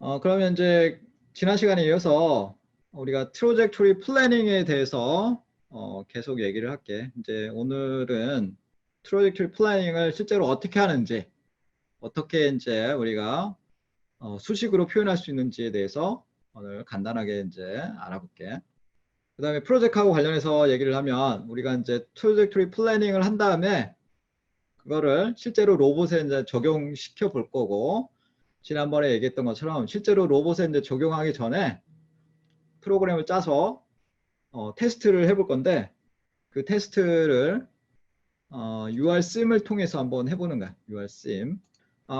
그러면 이제 지난 시간에 이어서 우리가 트로젝토리 플래닝에 대해서 계속 얘기를 할게. 이제 오늘은 트로젝토리 플래닝을 실제로 어떻게 하는지, 어떻게 이제 우리가 수식으로 표현할 수 있는지에 대해서 오늘 간단하게 이제 알아볼게. 그 다음에 프로젝트하고 관련해서 얘기를 하면 우리가 이제 트로젝토리 플래닝을 한 다음에 그거를 실제로 로봇에 이제 적용시켜 볼 거고, 지난번에 얘기했던 것처럼 실제로 로봇에 이제 적용하기 전에 프로그램을 짜서 테스트를 해볼 건데, 그 테스트를 URSim을 통해서 한번 해보는 거야. URSim.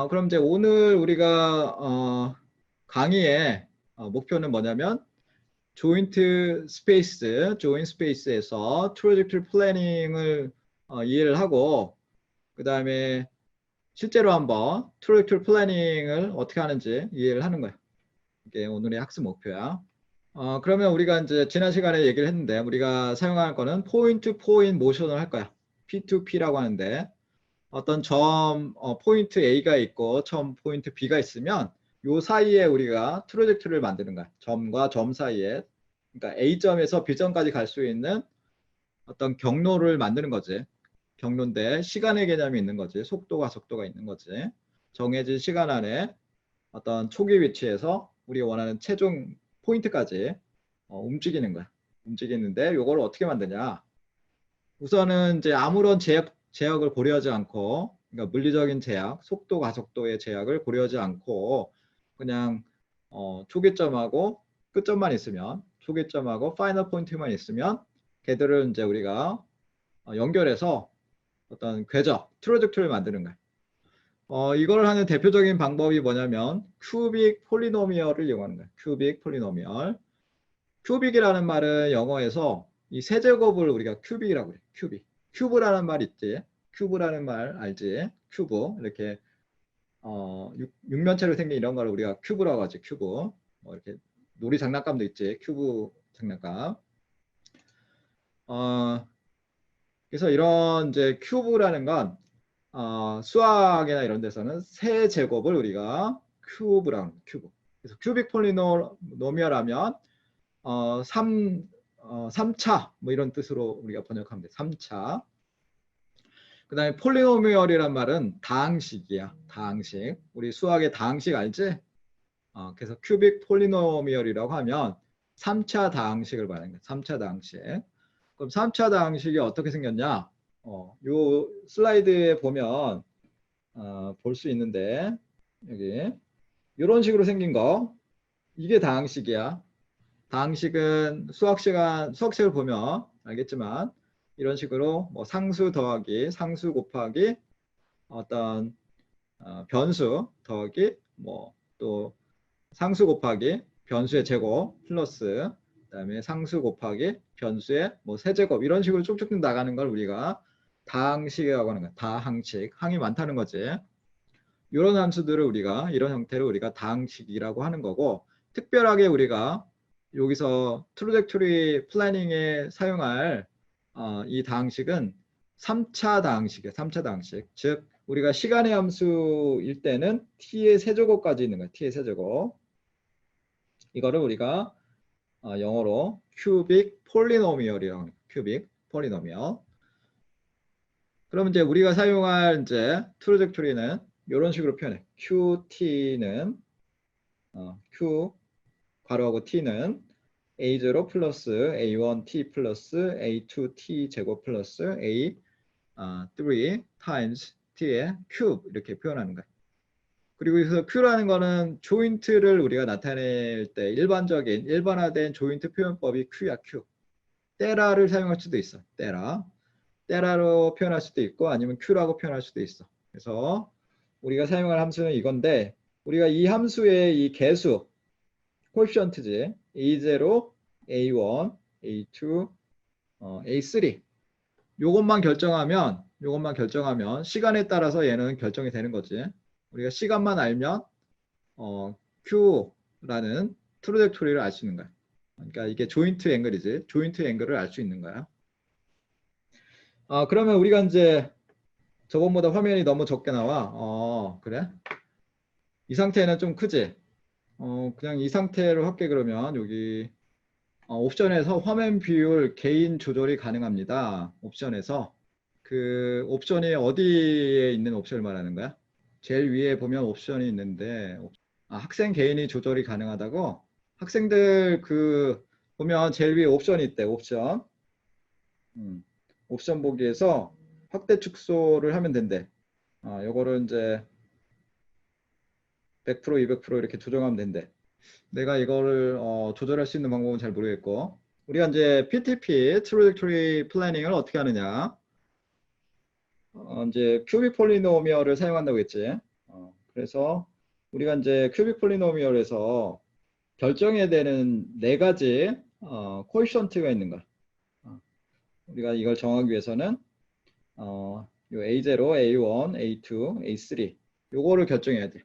그럼 이제 오늘 우리가 강의의 목표는 뭐냐면 조인트 스페이스에서 트로젝토리 플래닝을 이해를 하고, 그 다음에 실제로 한번 트로젝토리 플래닝을 어떻게 하는지 이해를 하는 거야. 이게 오늘의 학습 목표야. 그러면 우리가 이제 지난 시간에 얘기를 했는데 우리가 사용할 거는 포인트 포인트 모션을 할 거야. P2P라고 하는데 어떤 점 포인트 A가 있고 점 포인트 B가 있으면 요 사이에 우리가 트로젝토리를 만드는 거야. 점과 점 사이에. 그러니까 A점에서 B점까지 갈 수 있는 어떤 경로를 만드는 거지. 경로인데 시간의 개념이 있는 거지. 속도가 속도가 있는 거지. 정해진 시간 안에 어떤 초기 위치에서 우리가 원하는 최종 포인트까지 움직이는 거야. 움직이는데 이걸 어떻게 만드냐. 우선은 이제 아무런 제약을 고려하지 않고, 그러니까 물리적인 제약, 속도, 가속도의 제약을 고려하지 않고 그냥 초기점하고 끝점만 있으면, 초기점하고 파이널 포인트만 있으면 걔들을 이제 우리가 연결해서 어떤 궤적, 트로젝토리를 만드는 거야. 이걸 하는 대표적인 방법이 뭐냐면 큐빅 폴리노미얼을 이용하는 거야. 큐빅 폴리노미얼. 큐빅이라는 말은 영어에서 이 세제곱을 우리가 큐빅이라고 해. 큐빅. 큐브라는 말 있지. 큐브라는 말 알지? 큐브. 이렇게 육면체로 생긴 이런 걸 우리가 큐브라고 하지. 큐브. 이렇게 놀이 장난감도 있지. 큐브 장난감. 그래서 이런 이제 큐브라는 건 수학이나 이런 데서는 세제곱을 우리가 큐브랑 큐브. 그래서 큐빅 폴리노미얼 하면 3차 뭐 이런 뜻으로 우리가 번역하면 돼. 3차. 그 다음에 폴리노미얼이란 말은 다항식이야. 다항식. 우리 수학의 다항식 알지? 그래서 큐빅 폴리노미얼이라고 하면 3차 다항식을 말하는 거야. 3차 다항식. 그럼 3차 다항식이 어떻게 생겼냐? 요 슬라이드에 보면 볼 수 있는데 여기 이런 식으로 생긴 거 이게 다항식이야. 다항식은 수학식을 보면 알겠지만 이런 식으로 뭐 상수 더하기 상수 곱하기 어떤 변수 더하기 뭐 또 상수 곱하기 변수의 제곱 플러스 그다음에 상수 곱하기 변수의 뭐 세제곱 이런 식으로 쭉쭉 나가는 걸 우리가 다항식이라고 하는 거야. 다항식. 항이 많다는 거지. 이런 함수들을 우리가 이런 형태로 우리가 다항식이라고 하는 거고, 특별하게 우리가 여기서 트로젝토리 플래닝에 사용할 이 다항식은 3차 다항식이에요. 3차 다항식. 즉 우리가 시간의 함수일 때는 t의 세제곱까지 있는 거야. t의 세제곱. 이거를 우리가 영어로 큐빅 폴리노미얼이라고 합니다. 큐빅 폴리노미얼. 그러면 이제 우리가 사용할 이제 트로젝토리는 이런 식으로 표현해. QT는 Q 괄호하고 T는 A0 플러스 A1T 플러스 A2T 제곱 플러스 A3 times T의 큐브 이렇게 표현하는 거야. 그리고 여기서 Q라는 거는 조인트를 우리가 나타낼 때 일반화된 조인트 표현법이 Q야, Q. 테라를 사용할 수도 있어. 테라로 표현할 수도 있고 아니면 Q라고 표현할 수도 있어. 그래서 우리가 사용할 함수는 이건데 우리가 이 함수의 이 개수 코에피션트지 A0, A1, A2, A3 요것만 결정하면 시간에 따라서 얘는 결정이 되는 거지. 우리가 시간만 알면 Q라는 트로젝토리를 알 수 있는 거야. 그러니까 이게 조인트 앵글이지. 조인트 앵글을 알 수 있는 거야. 그러면 우리가 이제 저번보다 화면이 너무 적게 나와. 그래? 이 상태는 좀 크지? 그냥 이 상태로 할게. 그러면 여기 옵션에서 화면 비율 개인 조절이 가능합니다. 옵션에서 그 옵션이 어디에 있는 옵션을 말하는 거야? 제일 위에 보면 옵션이 있는데 학생 개인이 조절이 가능하다고? 학생들 그 보면 제일 위에 옵션이 있대. 옵션. 옵션 보기에서 확대 축소를 하면 된대. 요거를 이제 100%, 200% 이렇게 조정하면 된대. 내가 이거를 조절할 수 있는 방법은 잘 모르겠고, 우리가 이제 PTP, Trajectory Planning을 어떻게 하느냐. 이제 큐빅 폴리노미얼을 사용한다고 했지. 그래서 우리가 이제 큐빅 폴리노미얼에서 결정해야 되는 네 가지 코에피션트가 있는 거야. 우리가 이걸 정하기 위해서는 요 A0, A1, A2, A3 요거를 결정해야 돼.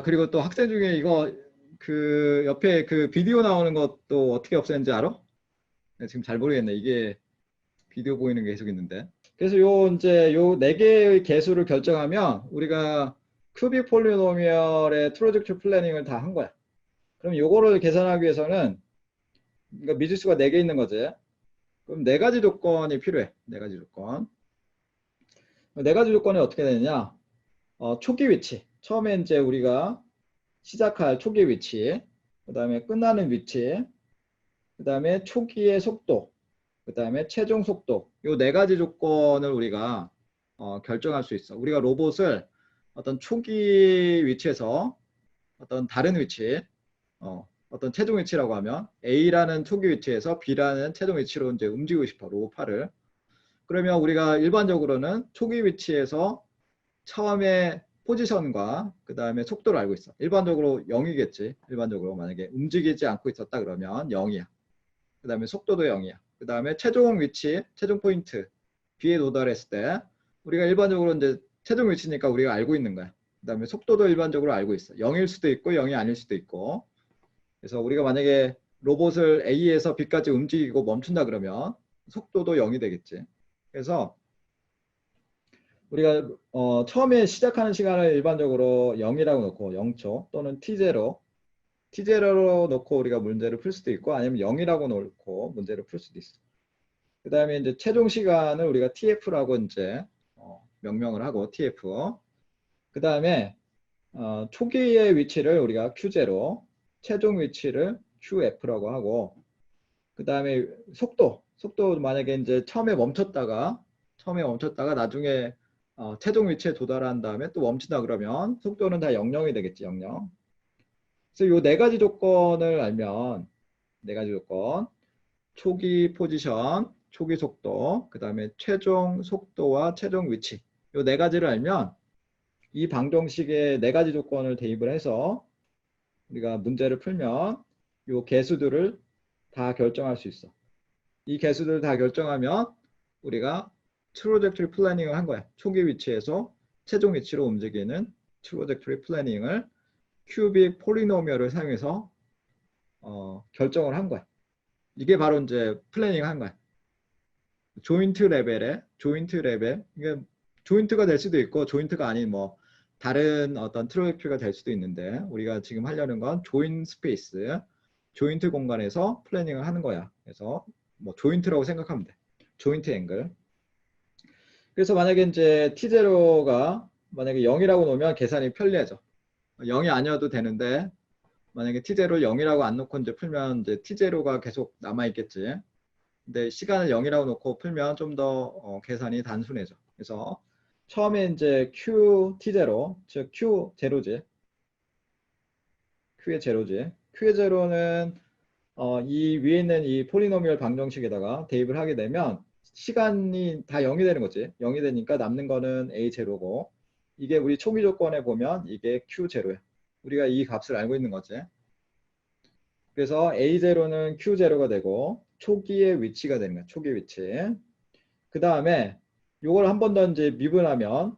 그리고 또 학생 중에 이거 그 옆에 그 비디오 나오는 것도 어떻게 없애는지 알아? 네, 지금 잘 모르겠네. 이게 비디오 보이는 게 계속 있는데. 그래서 이제 요 네 개의 개수를 결정하면 우리가 큐빅 폴리노미얼의 트로젝트 플래닝을 다 한 거야. 그럼 요거를 계산하기 위해서는 그러니까 미지수가 4개 있는 거지. 그럼 4가지 조건이 필요해. 4가지 조건. 4가지 조건이 어떻게 되느냐? 초기 위치. 처음에 이제 우리가 시작할 초기 위치, 그 다음에 끝나는 위치, 그 다음에 초기의 속도, 그 다음에 최종 속도. 요 4가지 조건을 우리가 결정할 수 있어. 우리가 로봇을 어떤 초기 위치에서 어떤 다른 위치, 어떤 최종 위치라고 하면 A라는 초기 위치에서 B라는 최종 위치로 이제 움직이고 싶어, 로봇팔을. 그러면 우리가 일반적으로는 초기 위치에서 처음에 포지션과 그 다음에 속도를 알고 있어. 일반적으로 0이겠지. 일반적으로 만약에 움직이지 않고 있었다 그러면 0이야. 그 다음에 속도도 0이야. 그 다음에 최종 위치, 최종 포인트 B에 도달했을 때 우리가 일반적으로 이제 최종 위치니까 우리가 알고 있는 거야. 그 다음에 속도도 일반적으로 알고 있어. 0일 수도 있고 0이 아닐 수도 있고. 그래서 우리가 만약에 로봇을 A에서 B까지 움직이고 멈춘다 그러면 속도도 0이 되겠지. 그래서 우리가 처음에 시작하는 시간을 일반적으로 0이라고 놓고 0초 또는 T0로 놓고 우리가 문제를 풀 수도 있고 아니면 0이라고 놓고 문제를 풀 수도 있어. 그 다음에 이제 최종 시간을 우리가 TF라고 이제 명명을 하고 TF. 그 다음에 초기의 위치를 우리가 Q0, 최종 위치를 QF라고 하고, 그 다음에 속도 만약에 이제 처음에 멈췄다가 나중에 최종 위치에 도달한 다음에 또 멈춘다 그러면 속도는 다 00이 되겠지, 00. 그래서 요 4가지 조건을 알면 4가지 조건, 초기 포지션, 초기 속도, 그 다음에 최종 속도와 최종 위치 요 4가지를 알면 이 방정식에 4가지 조건을 대입을 해서 우리가 문제를 풀면 요 개수들을 다 결정할 수 있어. 이 개수들을 다 결정하면 우리가 트로젝토리 플래닝을 한 거야. 초기 위치에서 최종 위치로 움직이는 트로젝토리 플래닝을 큐빅 폴리노미얼을 사용해서 결정을 한 거야. 이게 바로 이제 플래닝 한 거야. 조인트 레벨, 이게 조인트가 될 수도 있고 조인트가 아닌 뭐 다른 어떤 트로젝토리가 될 수도 있는데 우리가 지금 하려는 건 조인 스페이스, 조인트 공간에서 플래닝을 하는 거야. 그래서 뭐 조인트라고 생각하면 돼. 조인트 앵글. 그래서 만약에 이제 T0가 만약에 0이라고 놓으면 계산이 편리해져. 0이 아니어도 되는데 만약에 T0를 0이라고 안 놓고 이제 풀면 이제 T0가 계속 남아 있겠지. 근데 시간을 0이라고 놓고 풀면 좀 더 계산이 단순해져. 그래서 처음에 이제 QT0, 즉 Q0지. Q의 제로지. Q의 제로는 이 위에 있는 이 폴리노미얼 방정식에다가 대입을 하게 되면 시간이 다 0이 되는 거지. 0이 되니까 남는 거는 A0고 이게 우리 초기 조건에 보면 이게 Q0야. 우리가 이 값을 알고 있는 거지. 그래서 A0는 Q0가 되고 초기의 위치가 되는 거야. 초기 위치. 그 다음에 요걸 한 번 더 이제 미분하면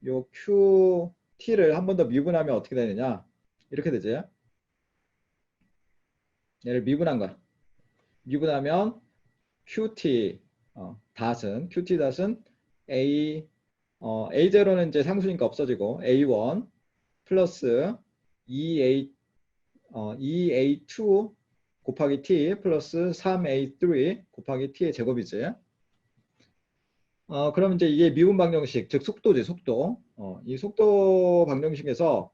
요 QT를 한 번 더 미분하면 어떻게 되느냐. 이렇게 되지. 얘를 미분한 거야. 미분하면 QT 닷은 A A0는 이제 상수니까 없어지고 A1 플러스 2a2 곱하기 t 플러스 3a3 곱하기 t의 제곱이지. 그럼 이제 이게 미분 방정식, 즉 속도지, 속도. 이 속도 방정식에서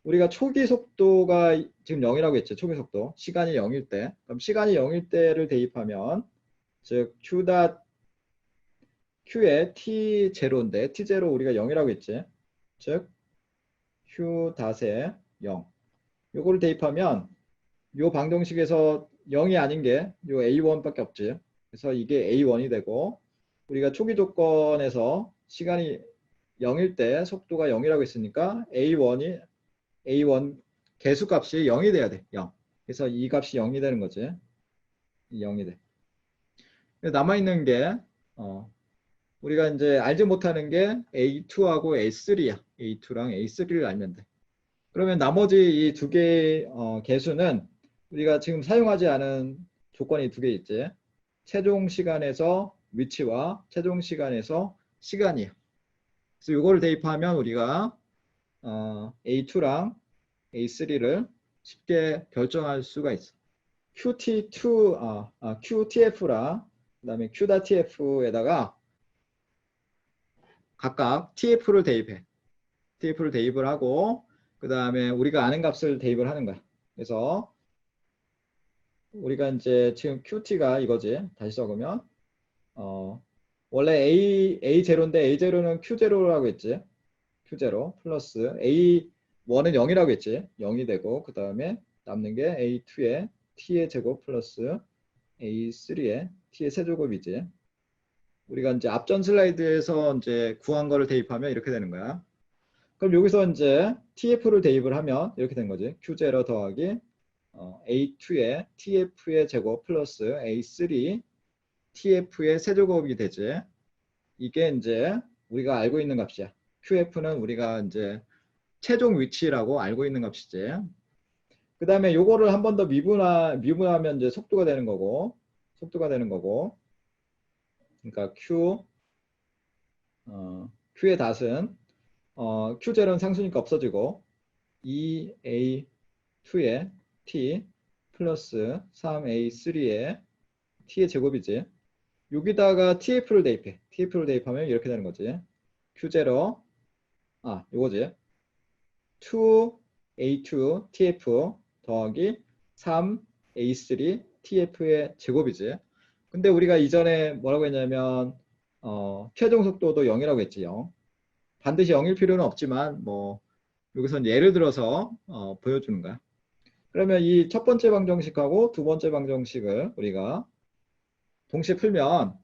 우리가 초기 속도가 지금 0이라고 했죠. 초기 속도. 시간이 0일 때. 그럼 시간이 0일 때를 대입하면, 즉 q에 t0인데 t0 우리가 0이라고 했지. 즉 q 닷에 0. 요거를 대입하면 요 방정식에서 0이 아닌 게 요 a1밖에 없지. 그래서 이게 a1이 되고, 우리가 초기 조건에서 시간이 0일 때 속도가 0이라고 했으니까 A1 개수값이 0이 돼야 돼. 0. 그래서 이 값이 0이 되는 거지. 0이 돼. 남아있는 게 우리가 이제 알지 못하는 게 A2하고 A3야. A2랑 A3를 알면 돼. 그러면 나머지 이 두 개의 개수는 우리가 지금 사용하지 않은 조건이 두 개 있지. 최종 시간에서 위치와 최종 시간에서 시간이야. 그래서 이거를 대입하면 우리가 A2랑 A3를 쉽게 결정할 수가 있어. QTF랑 그다음에 Q.TF에다가 각각 TF를 대입해. TF를 대입을 하고 그 다음에 우리가 아는 값을 대입을 하는 거야. 그래서 우리가 이제 지금 QT가 이거지. 다시 적으면 원래 A0인데 A0는 Q0라고 했지. Q0 플러스 A1은 0이라고 했지. 0이 되고 그 다음에 남는 게 A2의 T의 제곱 플러스 A3의 T의 세제곱이지. 우리가 이제 앞전 슬라이드에서 이제 구한 거를 대입하면 이렇게 되는 거야. 그럼 여기서 이제 TF를 대입을 하면 이렇게 된 거지. Q0 더하기 A2의 TF의 제곱 플러스 A3 TF의 세제곱이 되지. 이게 이제 우리가 알고 있는 값이야. QF는 우리가 이제 최종 위치라고 알고 있는 값이지. 그 다음에 요거를 한 번 더 미분하면 이제 속도가 되는 거고, 그러니까 Q의 닷은 Q0는 상수니까 없어지고 2A2의 T 플러스 3A3의 T의 제곱이지. 여기다가 TF를 대입해. TF를 대입하면 이렇게 되는 거지. Q0 요거지. 2A2 TF 더하기 3A3 TF의 제곱이지. 근데 우리가 이전에 뭐라고 했냐면 최종 속도도 0이라고 했지. 0. 반드시 0일 필요는 없지만 뭐 여기서는 예를 들어서 보여주는 거야. 그러면 이 첫 번째 방정식하고 두 번째 방정식을 우리가 동시에 풀면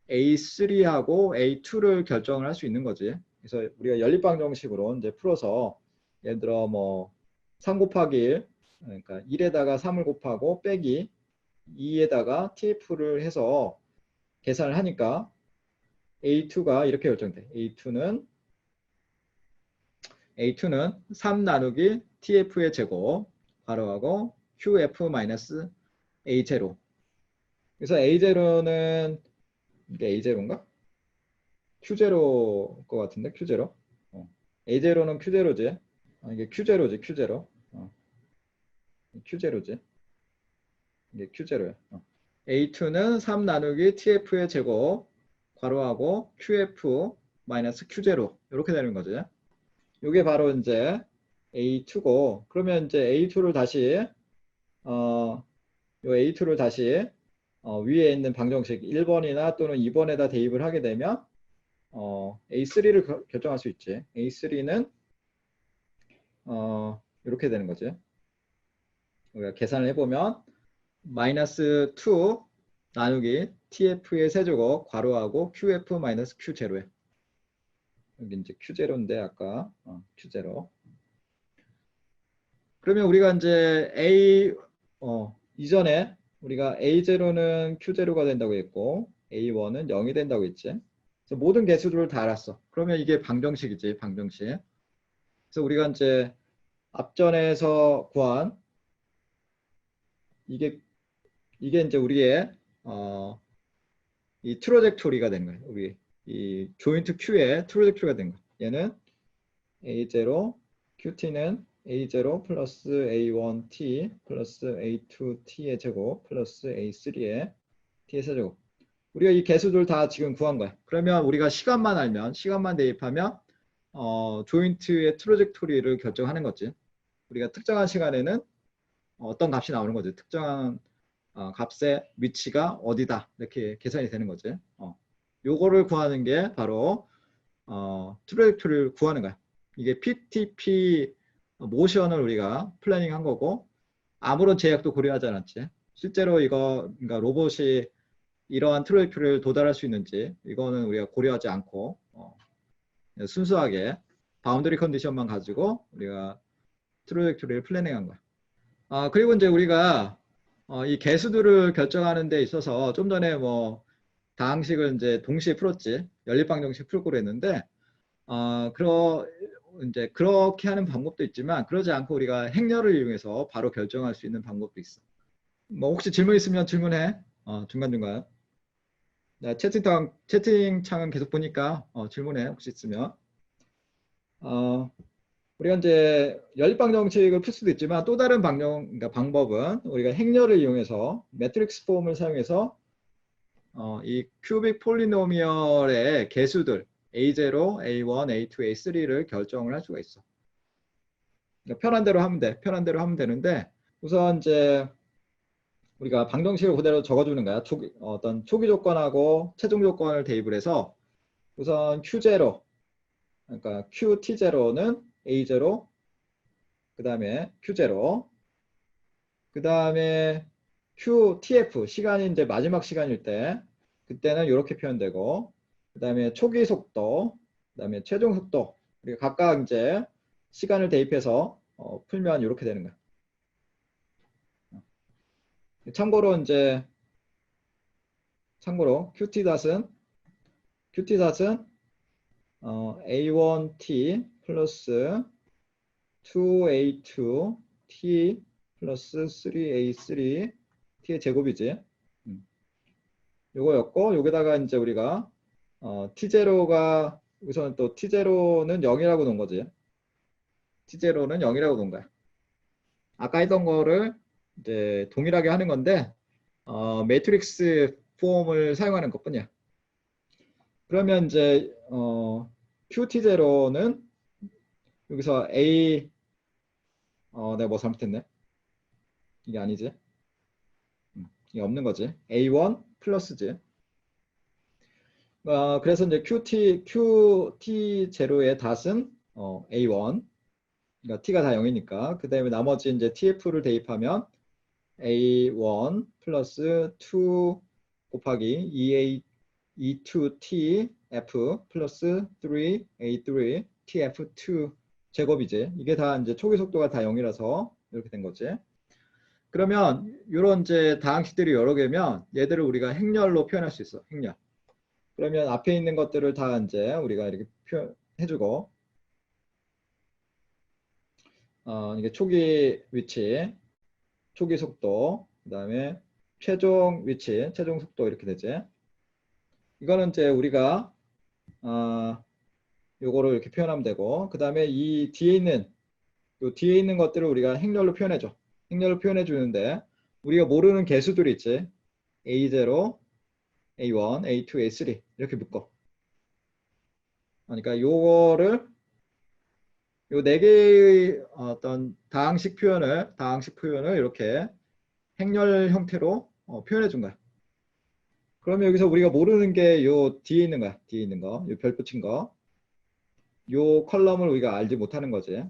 A3하고 A2를 결정을 할 수 있는 거지. 그래서 우리가 연립방정식으로 이제 풀어서 예를 들어 뭐 3 곱하기 1, 그러니까 1에다가 3을 곱하고 빼기 2에다가 TF를 해서 계산을 하니까 A2가 이렇게 결정돼. A2는 3 나누기 TF의 제곱 괄호하고 QF-A0. 그래서 A0는 이게 A0인가? Q0 것 같은데 Q0. A0는 Q0지. 이게 Q0지 Q0. Q0지. 이게 Q0야. A2는 3 나누기 TF의 제곱 괄호하고 QF-Q0 이렇게 되는 거지. 이게 바로 이제 A2고 그러면 이제 A2를 다시 요 A2를 다시 위에 있는 방정식 1번이나 또는 2번에다 대입을 하게 되면 A3를 결정할 수 있지. A3는 이렇게 되는 거지. 우리가 계산을 해보면 마이너스 2 나누기 TF의 세제곱 괄호하고 QF-Q0에 여기 이제 Q0인데 아까 Q0. 그러면 우리가 이제 이전에 우리가 A0는 Q0가 된다고 했고 A1은 0이 된다고 했지. 그래서 모든 개수들을 다 알았어. 그러면 이게 방정식이지, 방정식. 그래서 우리가 이제 앞전에서 구한 이게 이제 우리의 이 트로젝토리가 된 거예요. 우리 이 조인트 Q의 트로젝토리가 된 거예요. 얘는 A0, qt는 a0 플러스 a1t 플러스 a2t의 제곱 플러스 a3의 t의 세제곱. 우리가 이 개수들 다 지금 구한 거야. 그러면 우리가 시간만 알면, 시간만 대입하면 조인트의 트로젝토리를 결정하는 거지. 우리가 특정한 시간에는 어떤 값이 나오는 거지. 특정한 값의 위치가 어디다. 이렇게 계산이 되는 거지. 요거를 구하는 게 바로 트로젝토리를 구하는 거야. 이게 PTP 모션을 우리가 플래닝 한 거고, 아무런 제약도 고려하지 않았지. 실제로 이거, 그러니까 로봇이 이러한 트로젝토리를 도달할 수 있는지, 이거는 우리가 고려하지 않고, 순수하게 바운더리 컨디션만 가지고 우리가 트로젝토리를 플래닝 한 거야. 그리고 이제 우리가 이 개수들을 결정하는 데 있어서 좀 전에 뭐 다항식을 이제 동시에 풀었지. 연립방정식 풀고 그랬는데, 이제 그렇게 하는 방법도 있지만, 그러지 않고 우리가 행렬을 이용해서 바로 결정할 수 있는 방법도 있어. 뭐 혹시 질문 있으면 질문해. 중간중간. 채팅창은 계속 보니까 질문해 혹시 있으면. 우리가 이제 연립방정식을 풀 수도 있지만 또 다른 그러니까 방법은 우리가 행렬을 이용해서 매트릭스 폼을 사용해서 이 큐빅 폴리노미얼의 개수들 A0, A1, A2, A3를 결정을 할 수가 있어. 그러니까 편한 대로 하면 돼. 편한 대로 하면 되는데, 우선 이제 우리가 방정식을 그대로 적어주는 거야. 어떤 초기 조건하고 최종 조건을 대입을 해서 우선 Q0, 그러니까 QT0는 A0, 그 다음에 Q0, 그 다음에 QTF, 시간이 이제 마지막 시간일 때, 그때는 이렇게 표현되고, 그 다음에 초기 속도, 그 다음에 최종 속도, 우리가 각각 이제 시간을 대입해서 풀면 이렇게 되는 거야. 참고로 QT.은 A1T 플러스 2A2T 플러스 3A3 T의 제곱이지. 요거였고, 여기다가 이제 우리가 T0가 우선 또 T0는 0이라고 놓은 거지. T0는 0이라고 놓은 거야. 아까 했던 거를 이제 동일하게 하는 건데 매트릭스 폼을 사용하는 것뿐이야. 그러면 이제 QT0는 여기서 내가 뭐 잘못했네. 이게 아니지. 이게 없는 거지. A1 플러스지. 그래서 이제 QT0의 닷은 A1. 그러니까 T가 다 0이니까. 그 다음에 나머지 이제 TF를 대입하면 A1 플러스 2 곱하기 E2TF 플러스 3A3 TF2 제곱이지. 이게 다 이제 초기 속도가 다 0이라서 이렇게 된 거지. 그러면 이런 이제 다항식들이 여러 개면 얘들을 우리가 행렬로 표현할 수 있어. 행렬. 그러면 앞에 있는 것들을 다 이제 우리가 이렇게 표현해주고, 이게 초기 위치, 초기 속도, 그 다음에 최종 위치, 최종 속도 이렇게 되지. 이거는 이제 우리가 요거를 이렇게 표현하면 되고, 그 다음에 이 뒤에 있는 것들을 우리가 행렬로 표현해줘. 행렬로 표현해 주는데 우리가 모르는 개수들이 있지. A0, A1, A2, A3 이렇게 묶어. 그러니까 요거를 요 네 개의 어떤 다항식 표현을 이렇게 행렬 형태로 표현해 준 거야. 그러면 여기서 우리가 모르는 게 요 뒤에 있는 거야. 뒤에 있는 거, 요 별 붙인 거. 요 컬럼을 우리가 알지 못하는 거지.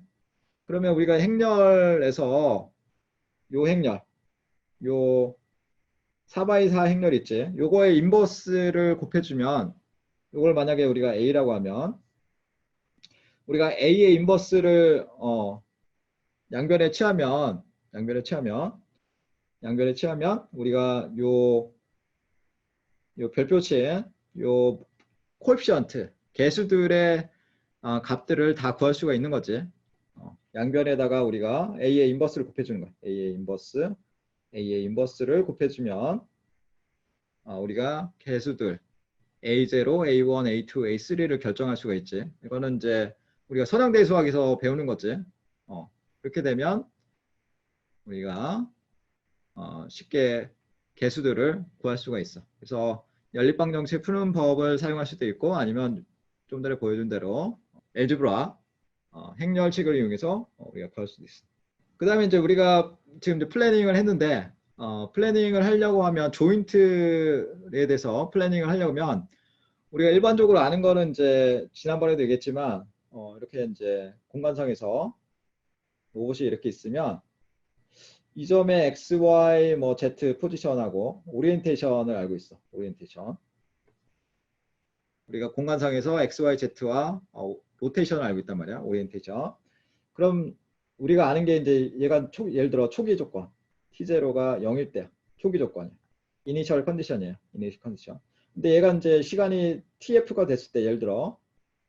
그러면 우리가 행렬에서 요 행렬, 요 4x4 행렬 있지. 요거의 인버스를 곱해주면, 요걸 만약에 우리가 A라고 하면, 우리가 A의 인버스를 양변에 취하면 우리가 요 별표친 요 코에피션트 개수들의 값들을 다 구할 수가 있는 거지. 양변에다가 우리가 A의 인버스를 곱해주는 거야. A의 인버스를 곱해주면 우리가 개수들 A0, A1, A2, A3를 결정할 수가 있지. 이거는 이제 우리가 선형대 수학에서 배우는 거지. 그렇게 되면 우리가 쉽게 개수들을 구할 수가 있어. 그래서 연립방정식 푸는 법을 사용할 수도 있고 아니면 좀 전에 보여준 대로 엘즈브라 행렬식을 이용해서 우리가 구할 수도 있어. 그 다음에 이제 우리가 지금 이제 플래닝을 했는데 플래닝을 하려고 하면 조인트에 대해서 플래닝을 하려면 우리가 일반적으로 아는 거는 이제 지난번에도 얘기했지만 이렇게 이제 공간상에서 로봇이 이렇게 있으면 이 점의 x, y, 뭐 z 포지션하고 오리엔테이션을 알고 있어. 오리엔테이션. 우리가 공간상에서 x, y, z와 로테이션을 알고 있단 말이야. 오리엔테이션. 그럼 우리가 아는 게 이제 얘가 예를 들어 초기 조건 t0가 0일 때야. 초기 조건이야. 이니셜 컨디션이에요. 이니셜 컨디션. 근데 얘가 이제 시간이 tf가 됐을 때 예를 들어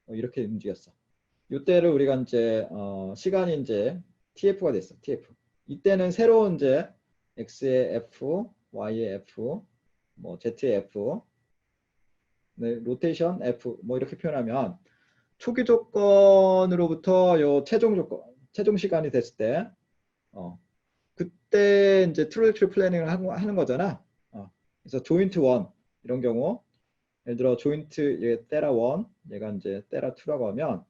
이렇게 움직였어. 이때를 우리가 이제 시간이 이제 tf가 됐어. tf. 이때는 새로운 이제 x의 f, y의 f, 뭐 z의 f, 네, 로테이션 f 뭐 이렇게 표현하면 초기 조건으로부터 요 최종 조건, 최종 시간이 됐을 때 그때 이제 트로젝토리 플래닝을 하는 거잖아. 그래서 조인트 1 이런 경우 예를 들어 조인트 얘 테라 1 얘가 이제 테라 2라고 하면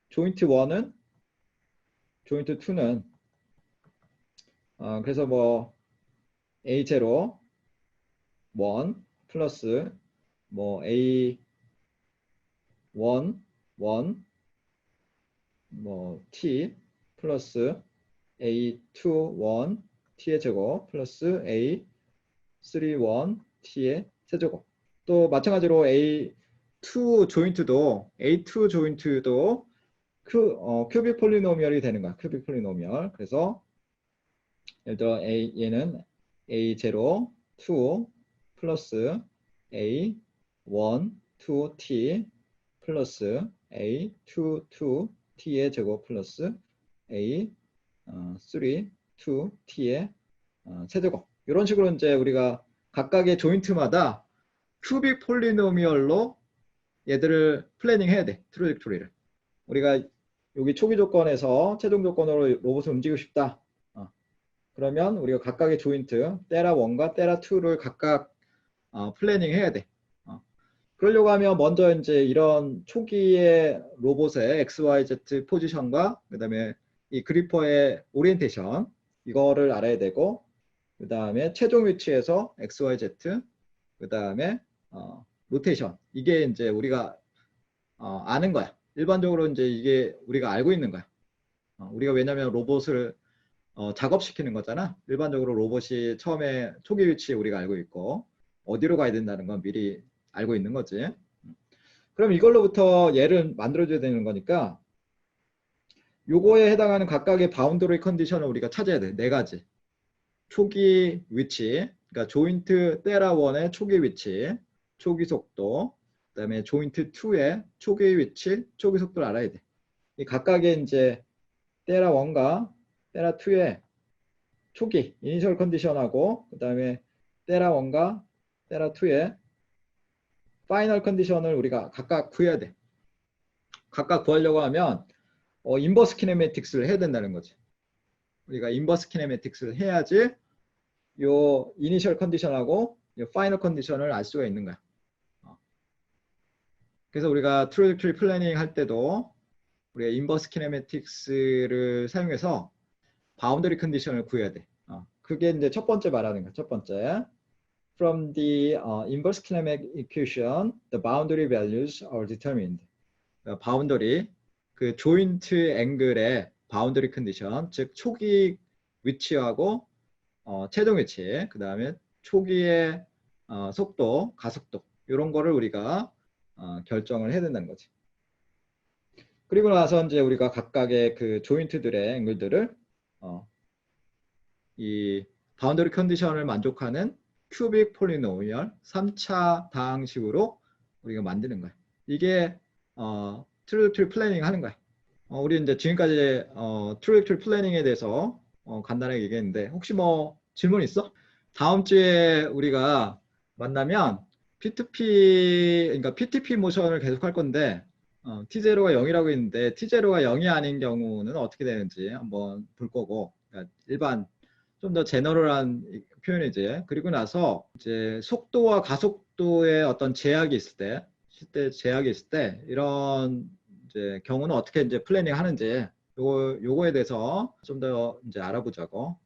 조인트 1은 조인트 2는 그래서 뭐 A0 1 플러스 뭐 A1 1 뭐 T 플러스 A2 1 T의 제곱 플러스 A3 1 T의 세제곱. 또 마찬가지로 A2 조인트도 큐빅 폴리노미얼이 되는 거야. 큐빅 폴리노미얼. 그래서 예를 들어 얘는 A0 2 플러스 A1 2T 플러스 A2 2T의 제곱 플러스 A3 2T의 세제곱. 이런 식으로 이제 우리가 각각의 조인트마다 큐빅 폴리노미얼로 얘들을 플래닝 해야 돼. 트로젝토리를. 우리가 여기 초기 조건에서 최종 조건으로 로봇을 움직이고 싶다. 그러면 우리가 각각의 조인트 테라 1과 테라 2를 각각 플래닝 해야 돼. 그러려고 하면 먼저 이제 이런 초기의 로봇의 XYZ 포지션과 그 다음에 이 그리퍼의 오리엔테이션 이거를 알아야 되고 그 다음에 최종 위치에서 XYZ 그 다음에 로테이션 이게 이제 우리가 아는 거야. 일반적으로 이제 이게 우리가 알고 있는 거야. 우리가 왜냐면 로봇을 작업시키는 거잖아. 일반적으로 로봇이 처음에 초기 위치 우리가 알고 있고 어디로 가야 된다는 건 미리 알고 있는 거지. 그럼 이걸로부터 얘를 만들어줘야 되는 거니까 요거에 해당하는 각각의 바운더리 컨디션을 우리가 찾아야 돼. 네 가지. 초기 위치, 그러니까 조인트 테라 1의 초기 위치, 초기 속도, 그 다음에 조인트 2의 초기 위치, 초기 속도를 알아야 돼. 이 각각의 이제 테라 1과 테라 2의 초기, 이니셜 컨디션하고 그 다음에 테라 1과 테라 2의 파이널 컨디션을 우리가 각각 구해야 돼. 각각 구하려고 하면 인버스 키네매틱스를 해야 된다는 거지. 우리가 인버스 키네매틱스를 해야지 요 이니셜 컨디션하고 요 파이널 컨디션을 알 수가 있는 거야. 그래서 우리가 트로젝토리 플래닝 할 때도 우리가 인버스 키네매틱스를 사용해서 바운더리 컨디션을 구해야 돼. 그게 이제 첫 번째 말하는 거야. 첫 번째. From the inverse kinematic equation, the boundary values are determined. 바운더리, 그 조인트 앵글의 바운더리 컨디션, 즉 초기 위치하고 최종 위치, 그 다음에 초기의 속도, 가속도 이런 거를 우리가 결정을 해야 된다는 거지. 그리고 나서 이제 우리가 각각의 그 조인트들의 앵글들을 이 바운더리 컨디션을 만족하는 큐빅 폴리노미얼 3차 다항식으로 우리가 만드는 거야. 이게 트로젝토리 플래닝 하는 거야. 우리 이제 지금까지 트로젝토리 플래닝에 대해서 간단하게 얘기했는데 혹시 뭐 질문 있어? 다음 주에 우리가 만나면 P2P, 그러니까 PTP 모션을 계속 할 건데 T0가 0이라고 있는데 T0가 0이 아닌 경우는 어떻게 되는지 한번 볼 거고, 그러니까 일반 좀 더 제너럴한 표현이지. 그리고 나서 이제 속도와 가속도에 어떤 제약이 있을 때, 실제 제약이 있을 때 이런 이제 경우는 어떻게 이제 플래닝 하는지 요거에 대해서 좀 더 이제 알아보자고.